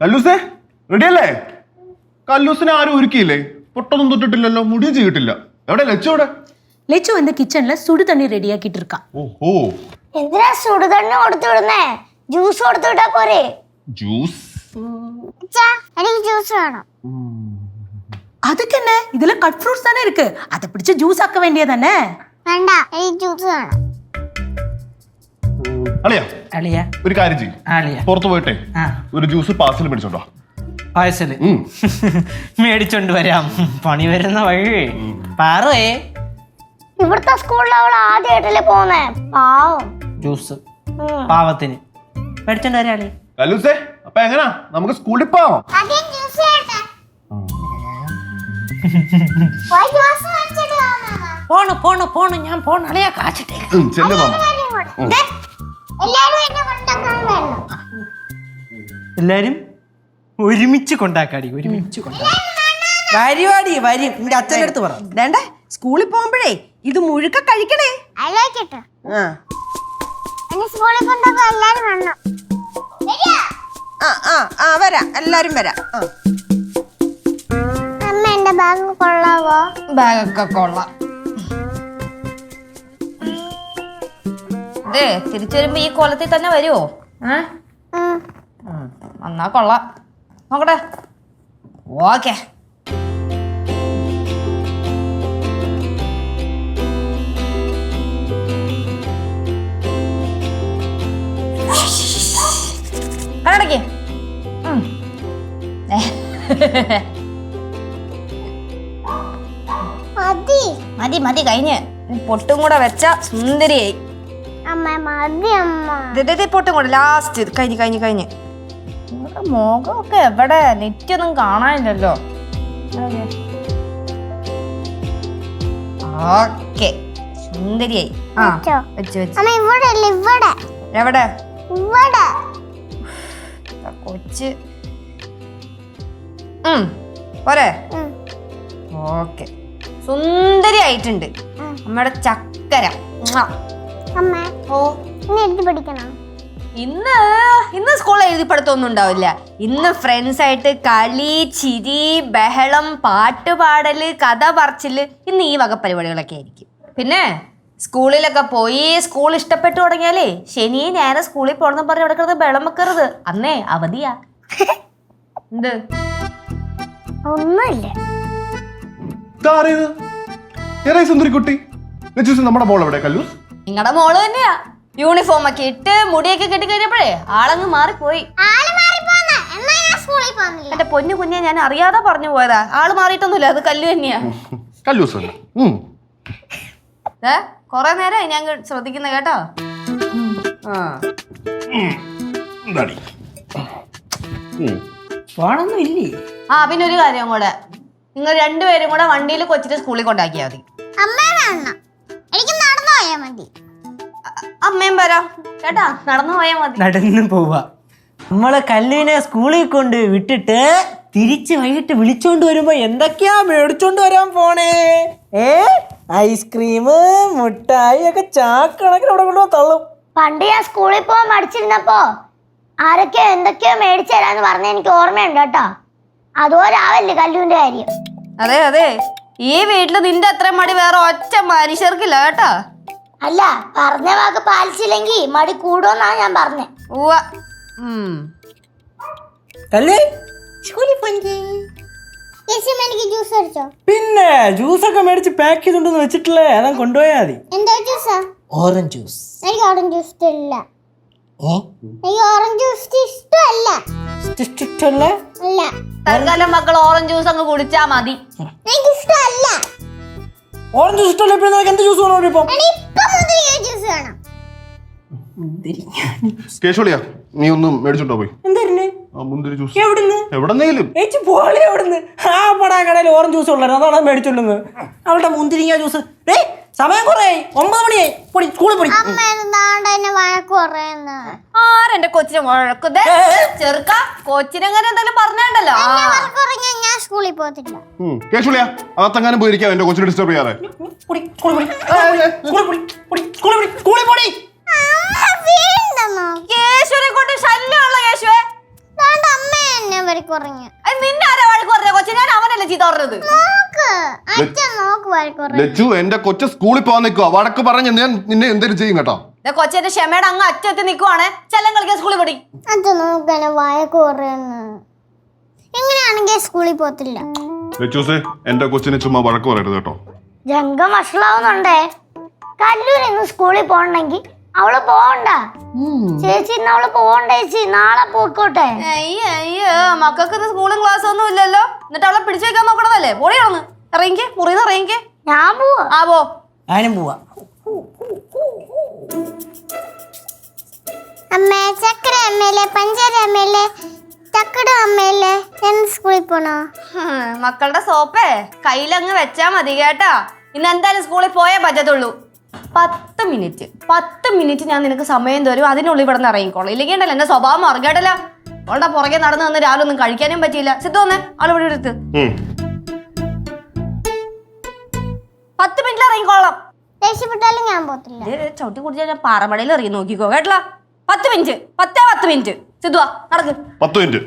കല്ലൂസേ റെഡിയല്ലേ? കല്ലൂസിനെ ആരും ഒരുക്കിയില്ലേ? പൊട്ടൊന്നും തൊട്ടിട്ടില്ലല്ലോ, മുടിയും ചെയ്തിട്ടില്ല. എവിടെ ലച്ചോടെ? லெச்சு வந்து கிச்சன்ல சுடு தண்ணி ரெடி ஆக்கிட்டு இருக்கா. ഓഹോ, എന്തിനാ സുടു തണ്ണി കൊടുത്തു വിടുന്നേ? ജ്യൂസ് കൊടുത്തു വിട്ടാ പോരെ? ജ്യൂസ്? അച്ഛാ, എനിക്ക് ജ്യൂസ് വേണം. அதுக்கு என்ன, இதுல கட் ஃப்ரூட்ஸ் தானே இருக்கு, அதை பிடிச்சு ஜூஸ் ஆக்க வேண்டியதானே. വേണ്ട, എനിക്ക് ജ്യൂസ് വേണം. അളിയാ അളിയ ഒരു കാര്യം ചെയ്യും, അളിയ പുറത്തു പോയിട്ടെ ആ ഒരു ജ്യൂസ് പാർസൽ മേടിച്ചോണ്ടോ. പാഴ്സല് മേടിച്ചോണ്ട് വരാം, പണി വരുന്ന വഴി പാറേ. ഇവിടുത്തെ സ്കൂളിൽ അവൾ ആദ്യമായിട്ടല്ലേ പോന്നേ, പാവം. ജ്യൂസ് പാവത്തിന് മേടിച്ചോണ്ട് വരാം അളി. കല്ലൂസേ, അപ്പൊ എങ്ങനാ നമുക്ക് സ്കൂളിൽ പോവാം? പോണു പോണു പോണു, ഞാൻ പോണ അളിയ കാച്ചിട്ടേ. ചെല്ലു മാമ. എല്ലാരും ഒരുമിച്ച് കൊണ്ടാക്കാടി, ഒരുമിച്ച് കൊണ്ടാടി. വരുവാടി വരും. നിന്റെ അച്ഛൻ്റെ അടുത്ത് പറ. വേണ്ടേ, സ്കൂളിൽ പോകുമ്പോഴേ ഇത് മുഴുക്ക കഴിക്കണേ. ആ സ്കൂളിൽ എല്ലാരും വരണം. ആ ആ ആ വരാം, എല്ലാരും വരാം. ആ അമ്മ എന്റെ ബാഗ് കൊള്ളാവോ? ബാഗൊക്കെ കൊള്ളാം. ഇതേ തിരിച്ചു വരുമ്പോ ഈ കൊല്ലത്തിൽ തന്നെ വരുമോ? എന്നാ കൊള്ളാം, നോക്കട്ടെ. ഓക്കെ. കടക്ക്. മതി മതി, കഴിഞ്ഞ്. പൊട്ടും കൂടെ വെച്ച സുന്ദരിയായി. അമ്മ മതി അമ്മ. പൊട്ടും കൂടെ ലാസ്റ്റ്. കഴിഞ്ഞ് കഴിഞ്ഞ് കഴിഞ്ഞ്. നിങ്ങളുടെ മുഖമൊക്കെ എവിടെ? നെറ്റൊന്നും കാണാനില്ലല്ലോ. ഓക്കെ, സുന്ദരിയായി. ആ വെച്ച് വെച്ച്. അമ്മ ഇവിടെ അല്ല, ഇവിടെ എവിടെ? ഇവിടെ. കൊച്ച് പോരെ? ഓക്കെ, സുന്ദരിയായിട്ടുണ്ട് നമ്മുടെ ചക്കര. അമ്മ ഓ, ഇന്ന് എഴുതി പഠിക്കണം. ഇന്ന് സ്കൂളിൽ എഴുതി പഠിത്തമൊന്നും ഉണ്ടാവില്ല. ഇന്ന് ഫ്രണ്ട്സ് ആയിട്ട് കളി, ചിരി, ബഹളം, പാട്ടുപാടല്, കഥ പറച്ചില്, ഇന്ന് ഈ വക പരിപാടികളൊക്കെ ആയിരിക്കും. പിന്നെ സ്കൂളിലൊക്കെ പോയി സ്കൂൾ ഇഷ്ടപ്പെട്ടു തുടങ്ങിയാലേ ശനി നേരെ സ്കൂളിൽ പോകണമെന്ന് പറഞ്ഞ് കൊടുക്കരുത്, ബഹളം വെക്കരുത്. അന്നേ അവധിയാ. എന്ത്? ഒന്നുമില്ല. സുന്ദരിക്കുട്ടി നമ്മുടെ മോൾ എവിടെ? കല്ലൂസ് നിങ്ങളുടെ മോള് തന്നെയാ. യൂണിഫോം ഒക്കെ ഇട്ട് മുടിയൊക്കെ കെട്ടി കഴിഞ്ഞപ്പോഴേ ആളങ്ങ് മാറിപ്പോയി. എന്റെ പൊന്നു കുഞ്ഞെ, ഞാൻ അറിയാതെ പറഞ്ഞു പോയതാ. ആള് മാറിയിട്ടൊന്നുമില്ല, അത് കല്ലു തന്നെയാ. കല്ലൂസ് കൊറേ നേരം ഞാൻ ശ്രദ്ധിക്കുന്ന കേട്ടോ. പോണൊന്നും ഇല്ലേ? ആ പിന്നെ ഒരു കാര്യം കൂടെ, നിങ്ങൾ രണ്ടുപേരും കൂടെ വണ്ടിയിൽ കൊച്ചിട്ട് സ്കൂളിൽ കൊണ്ടാക്കിയാ മതി. എനിക്ക് നടന്നു പോയാ മതി. അമ്മയും വരാം കേട്ടാ, നടന്നു പോയാ മതി. നടന്നു പോവാ. നമ്മളെ കല്ലുവിനെ സ്കൂളിൽ കൊണ്ട് വിട്ടിട്ട് തിരിച്ച് വൈകിട്ട് വിളിച്ചോണ്ട് വരുമ്പോ എന്തൊക്കെയാ മേടിച്ചോണ്ട് വരാൻ പോണേ? ഐസ്ക്രീം, മുട്ടായി ഒക്കെ ചാക്കണക്കിന് അവിടെ കൊണ്ടുപോ തള്ളും. പണ്ട് ഞാൻ സ്കൂളിൽ പോകാൻ മടിച്ചിരുന്നപ്പോ ആരൊക്കെയോ എന്തൊക്കെയോ മേടിച്ചു തരാന്ന് പറഞ്ഞ എനിക്ക് ഓർമ്മയുണ്ട് കേട്ടോ. അതുപോലെ ആവല്ലേ കല്ലുവിന്റെ കാര്യം. അതെ അതെ, ഈ വീട്ടില് നിന്റെ അത്രയും മടി വേറെ ഒറ്റ മനുഷ്യർക്കില്ല കേട്ടാ. അല്ല, പറഞ്ഞ വാക്ക് പാലിച്ചില്ലെങ്കിൽ മടി കൂടുമെന്നാണ് ഞാൻ പറഞ്ഞേ. ഉവ്വ. കല്ലേ എനിക്ക് ജ്യൂസ് അടിച്ചോ? പിന്നെ ജ്യൂസൊക്കെ മേടിച്ച് പാക്ക് ചെയ്തോണ്ടെന്ന് വെച്ചിട്ടില്ലേ, അതാ കൊണ്ടുപോയാ മതി. എന്താ ജ്യൂസാ? Orange juice. എനിക്ക് ഓറഞ്ച് ജ്യൂസ് ഇഷ്ടമില്ല. എനിക്ക് ഓറഞ്ച് ജ്യൂസ് ഇഷ്ടമല്ല. ഇഷ്ടമല്ല? അല്ല, തൽക്കാലം മക്കൾ ഓറഞ്ച് ജ്യൂസ് അങ്ങ് കുടിച്ചാ മതി. എനിക്ക് ഇഷ്ടമല്ല. ഓറഞ്ച് ജ്യൂസ് ഇഷ്ടമല്ല? ഇപ്പൊ നിനക്ക് എന്ത് ജ്യൂസ് വേണം? ഇപ്പം ജ്യൂസ് വേണം. കേശോളിയാ, നീ ഒന്നും മേടിച്ചോണ്ടോ പോയി? എന്തായിരുന്നു മുന്തിരി ജ്യൂസ്? എവിടുന്ന്? എവിടെന്നെങ്കിലും പോളി എവിടുന്ന്? ആ പടാ കടയിൽ ഓറഞ്ച് ജ്യൂസ് ഉള്ളായിരുന്നു, അതാണ് മേടിച്ചോണ്ടെന്ന്. അവളുടെ മുന്തിരിങ്ങ ജ്യൂസ്. സമയം കുറേ 9 മണിയായി. പൊടി, സ്കൂളിൽ പൊടി. അമ്മ എന്താണ്ട് എന്നെ വഴക്ക് പറയുന്നു. ആരെന്റെ കൊച്ചിനെ വഴക്കുതേ ചെറുക്ക, കൊച്ചിനെങ്ങനെ എന്തെങ്കിലും പറഞ്ഞാണ്ടല്ലോ. ഞാൻ സ്കൂളിൽ പോകത്തില്ല. കേശോളിയാ, അകത്തെങ്ങാനും പോയിരിക്കാം, എന്റെ കൊച്ചിനെ ഡിസ്റ്റർബ് ചെയ്യാതെ. കേശുവിനെ കൊണ്ട് ശല്യമുള്ള കേശുവേ. അമ്മ എന്നെ വരക്ക് പറഞ്ഞു. നിന്നെ ആരാ വഴക്ക് പറഞ്ഞ കൊച്ചു? ഞാൻ അവനല്ലേ ചീത്ത പറഞ്ഞത്. നോക്ക് അച്ഛൻ നോക്ക് വരക്ക് പറഞ്ഞു. ലച്ചു എന്റെ കൊച്ചു സ്കൂളിൽ പോകാൻ നിൽക്കുക. വഴക്ക് പറഞ്ഞ് ഞാൻ നിന്നെ എന്തെങ്കിലും ചെയ്യും കേട്ടോ. കൊച്ചന്റെ ക്ഷമയുടെ അങ്ങ് അറ്റത്ത് നിൽക്കുവാണ്. ചെല്ലം കളിക്കാൻ സ്കൂളിൽ പോടി. അച്ഛൻ നോക്കണ വഴക്ക് പറയുന്നു. എങ്ങനെയാണെങ്കിൽ സ്കൂളിൽ പോത്തില്ല. ലച്ചൂസേ എന്റെ കൊച്ചിനെ ചുമ്മാ വഴക്ക് പറയരുത് കേട്ടോ. രംഗം വഷളാവുന്നുണ്ടേ. കല്ലൂർ ഇന്ന് സ്കൂളിൽ പോകണമെങ്കിൽ അവള് പോകണ്ട. ചേച്ചി ഇന്ന് അവള് പോകണ്ട ചേച്ചി, നാളെ പോയിക്കോട്ടെ. അയ്യോ മക്കൾക്ക് ഇന്ന് സ്കൂളും ക്ലാസ് ഒന്നും ഇല്ലല്ലോ. എന്നിട്ട് അവളെ പിടിച്ചു വെക്കാൻ നോക്കണതല്ലേ? പൊടിയാണെന്ന് ഇറങ്ങിക്കേ, മുറിന്ന് ഇറങ്ങിക്കേ. ഞാൻ പോവാ. ആ പോ. ഞാനും പോവാ. അമ്മേ ചക്കര അമ്മയിലെ പഞ്ചാര അമ്മയിലെ ചക്കട അമ്മയിലെ ഞാൻ സ്കൂളിൽ പോണോ? മക്കളുടെ സോപ്പേ കയ്യിലങ്ങ് വെച്ചാ മതി കേട്ടാ. ഇന്ന് എന്തായാലും സ്കൂളിൽ പോയേ പറ്റത്തുള്ളൂ. 10 മിനിറ്റ് ഞാൻ നിനക്ക് സമയം തരും. അതിനുള്ളിൽ ഇവിടെ നിന്ന് ഇറങ്ങിക്കോളൂ. ഇല്ലെങ്കിൽ ഉണ്ടല്ലോ എന്റെ സ്വഭാവം മറികേട്ടല്ല. അവളുടെ പുറകെ നടന്നു വന്ന് രാവിലെ ഒന്നും കഴിക്കാനും പറ്റിയില്ല. സിദ്ധു വന്നേ, ആള് ഇവിടെ എടുത്ത് 10 മിനിറ്റിൽ ഇറങ്ങിക്കോളാം. രക്ഷപ്പെട്ടാലും ഞാൻ പോത്തില്ല. ചവിട്ടി കുടിച്ചാൽ ഞാൻ പാറമടയിൽ ഇറങ്ങി നോക്കിക്കോ കേട്ടല്ലോ. 10 മിനിറ്റ്. 10 മിനിറ്റ്. സിദ്ധുവാ നടക്ക്. 10 മിനിറ്റ്.